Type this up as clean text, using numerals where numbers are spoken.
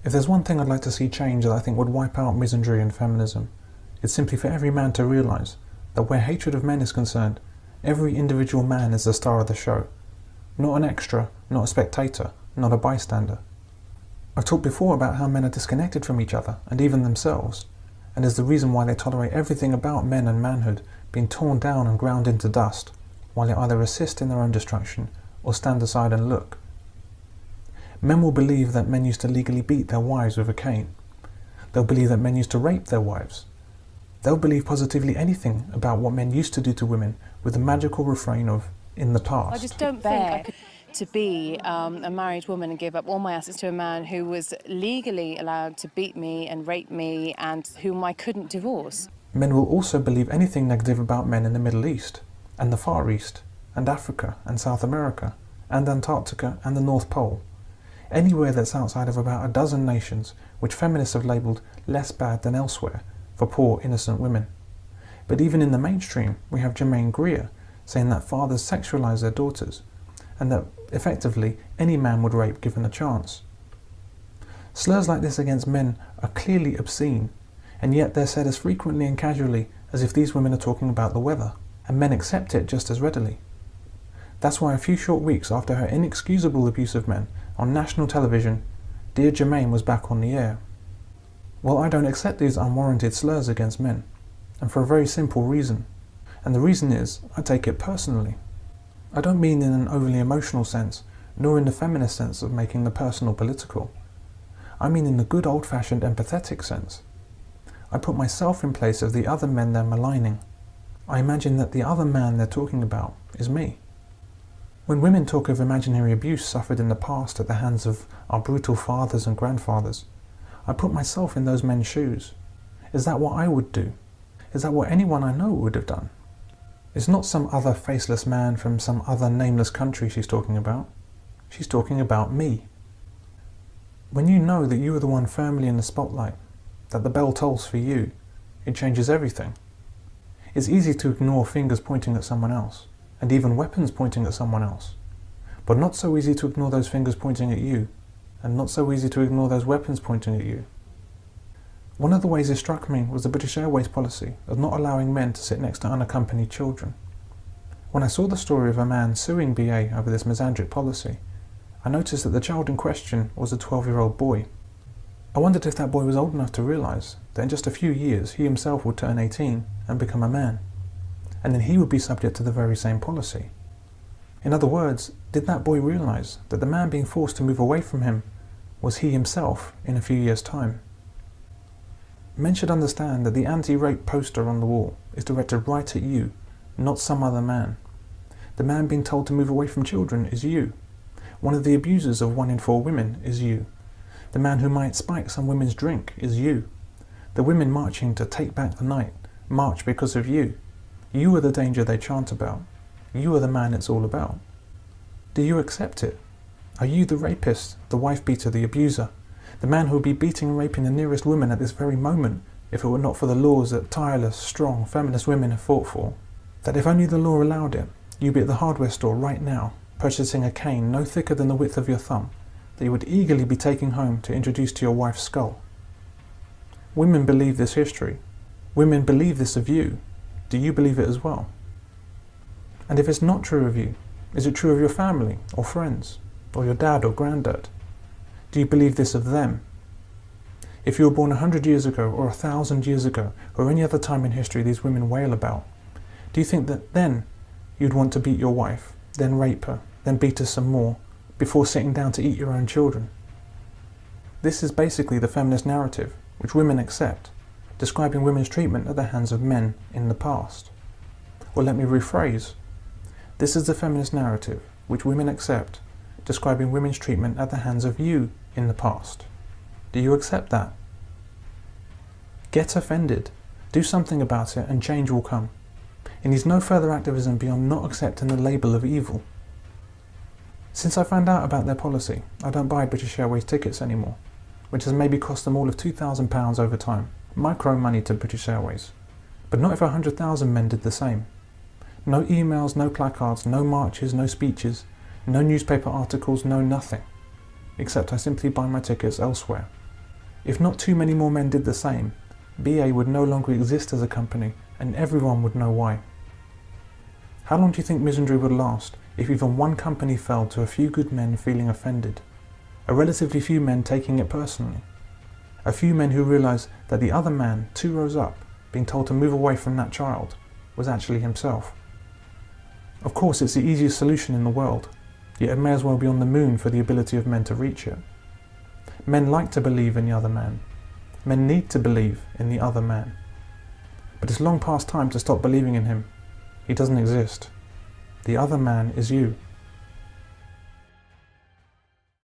If there's one thing I'd like to see change that I think would wipe out misandry and feminism, it's simply for every man to realise that where hatred of men is concerned, every individual man is the star of the show. Not an extra, not a spectator, not a bystander. I've talked before about how men are disconnected from each other and even themselves, and is the reason why they tolerate everything about men and manhood being torn down and ground into dust, while they either assist in their own destruction or stand aside and look. Men will believe that men used to legally beat their wives with a cane. They'll believe that men used to rape their wives. They'll believe positively anything about what men used to do to women with the magical refrain of, in the past. I just don't think I could to be a married woman and give up all my assets to a man who was legally allowed to beat me and rape me and whom I couldn't divorce. Men will also believe anything negative about men in the Middle East, and the Far East, and Africa, and South America, and Antarctica, and the North Pole. Anywhere that's outside of about a dozen nations which feminists have labelled less bad than elsewhere for poor, innocent women. But even in the mainstream, we have Germaine Greer saying that fathers sexualise their daughters, and that effectively any man would rape given a chance. Slurs like this against men are clearly obscene, and yet they're said as frequently and casually as if these women are talking about the weather, and men accept it just as readily. That's why a few short weeks after her inexcusable abuse of men on national television, dear Germaine was back on the air. Well, I don't accept these unwarranted slurs against men, and for a very simple reason. And the reason is, I take it personally. I don't mean in an overly emotional sense, nor in the feminist sense of making the personal political. I mean in the good old-fashioned empathetic sense. I put myself in place of the other men they're maligning. I imagine that the other man they're talking about is me. When women talk of imaginary abuse suffered in the past at the hands of our brutal fathers and grandfathers, I put myself in those men's shoes. Is that what I would do? Is that what anyone I know would have done? It's not some other faceless man from some other nameless country she's talking about. She's talking about me. When you know that you are the one firmly in the spotlight, that the bell tolls for you, it changes everything. It's easy to ignore fingers pointing at someone else, and even weapons pointing at someone else, but not so easy to ignore those fingers pointing at you, and not so easy to ignore those weapons pointing at you. One of the ways it struck me was the British Airways policy of not allowing men to sit next to unaccompanied children. When I saw the story of a man suing BA over this misandric policy, I noticed that the child in question was a 12-year-old boy. I wondered if that boy was old enough to realise that in just a few years he himself would turn 18 and become a man, and then he would be subject to the very same policy. In other words, did that boy realise that the man being forced to move away from him was he himself in a few years' time? Men should understand that the anti-rape poster on the wall is directed right at you, not some other man. The man being told to move away from children is you. One of the abusers of 1 in 4 women is you. The man who might spike some women's drink is you. The women marching to take back the night march because of you. You are the danger they chant about. You are the man it's all about. Do you accept it? Are you the rapist, the wife beater, the abuser? The man who would be beating and raping the nearest woman at this very moment if it were not for the laws that tireless, strong, feminist women have fought for? That if only the law allowed it, you'd be at the hardware store right now, purchasing a cane no thicker than the width of your thumb, that you would eagerly be taking home to introduce to your wife's skull. Women believe this history. Women believe this of you. Do you believe it as well? And if it's not true of you, is it true of your family or friends, or your dad or granddad? Do you believe this of them? If you were born 100 years ago, or 1,000 years ago, or any other time in history these women wail about, do you think that then you'd want to beat your wife, then rape her, then beat her some more, before sitting down to eat your own children? This is basically the feminist narrative, which women accept, describing women's treatment at the hands of men in the past. Or let me rephrase. This is the feminist narrative, which women accept, describing women's treatment at the hands of you in the past. Do you accept that? Get offended. Do something about it and change will come. It needs no further activism beyond not accepting the label of evil. Since I found out about their policy, I don't buy British Airways tickets anymore, which has maybe cost them all of £2,000 over time. Micro money to British Airways. But not if 100,000 men did the same. No emails, no placards, no marches, no speeches, no newspaper articles, no nothing. Except I simply buy my tickets elsewhere. If not too many more men did the same, BA would no longer exist as a company, and everyone would know why. How long do you think misandry would last if even one company fell to a few good men feeling offended? A relatively few men taking it personally? A few men who realised that the other man, 2 rows up, being told to move away from that child, was actually himself? Of course, it's the easiest solution in the world, yet it may as well be on the moon for the ability of men to reach it. Men like to believe in the other man. Men need to believe in the other man. But it's long past time to stop believing in him. He doesn't exist. The other man is you.